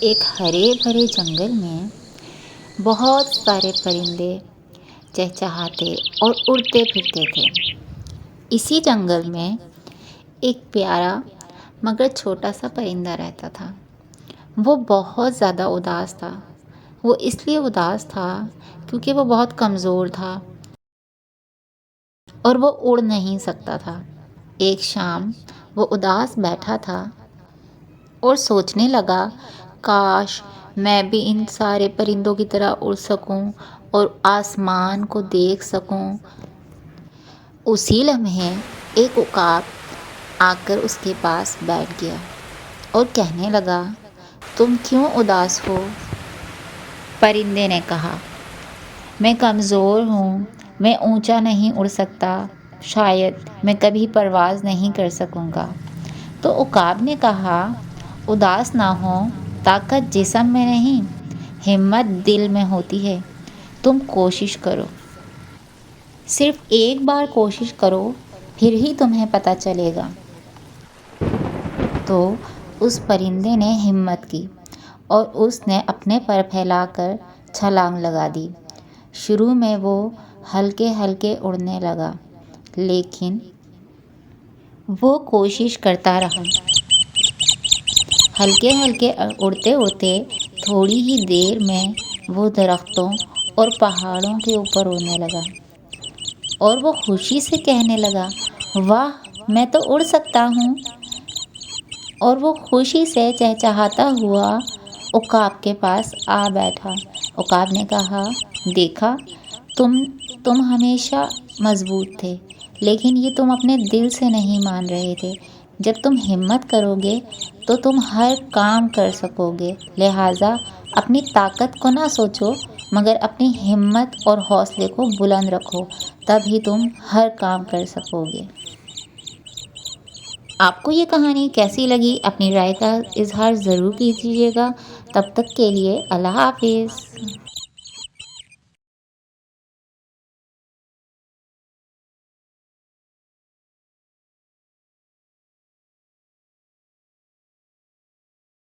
ایک ہرے بھرے جنگل میں بہت سارے پرندے چہچہاتے اور اڑتے پھرتے تھے۔ اسی جنگل میں ایک پیارا مگر چھوٹا سا پرندہ رہتا تھا۔ وہ بہت زیادہ اداس تھا۔ وہ اس لیے اداس تھا کیونکہ وہ بہت کمزور تھا اور وہ اڑ نہیں سکتا تھا۔ ایک شام وہ اداس بیٹھا تھا اور سوچنے لگا، کاش میں بھی ان سارے پرندوں کی طرح اڑ سکوں اور آسمان کو دیکھ سکوں۔ اسی لمحے ایک عقاب آ کر اس کے پاس بیٹھ گیا اور کہنے لگا، تم کیوں اداس ہو؟ پرندے نے کہا، میں کمزور ہوں، میں اونچا نہیں اڑ سکتا، شاید میں کبھی پرواز نہیں کر سکوں گا۔ تو عقاب نے کہا، اداس نہ ہو، طاقت جسم میں نہیں، ہمت دل میں ہوتی ہے۔ تم کوشش کرو، صرف ایک بار کوشش کرو، پھر ہی تمہیں پتہ چلے گا۔ تو اس پرندے نے ہمت کی اور اس نے اپنے پر پھیلا کر چھلانگ لگا دی۔ شروع میں وہ ہلکے ہلکے اڑنے لگا، لیکن وہ کوشش کرتا رہا۔ ہلکے ہلکے اڑتے اڑتے تھوڑی ہی دیر میں وہ درختوں اور پہاڑوں کے اوپر اڑنے لگا اور وہ خوشی سے کہنے لگا، واہ، میں تو اڑ سکتا ہوں۔ اور وہ خوشی سے چہچہاتا ہوا عقاب کے پاس آ بیٹھا۔ عقاب نے کہا، دیکھا، تم ہمیشہ مضبوط تھے، لیکن یہ تم اپنے دل سے نہیں مان رہے تھے۔ جب تم ہمت کرو گے تو تم ہر کام کر سکو گے، لہٰذا اپنی طاقت کو نہ سوچو مگر اپنی ہمت اور حوصلے کو بلند رکھو، تب ہی تم ہر کام کر سکو گے۔ آپ کو یہ کہانی کیسی لگی؟ اپنی رائے کا اظہار ضرور کیجیے گا۔ تب تک کے لیے اللہ حافظ۔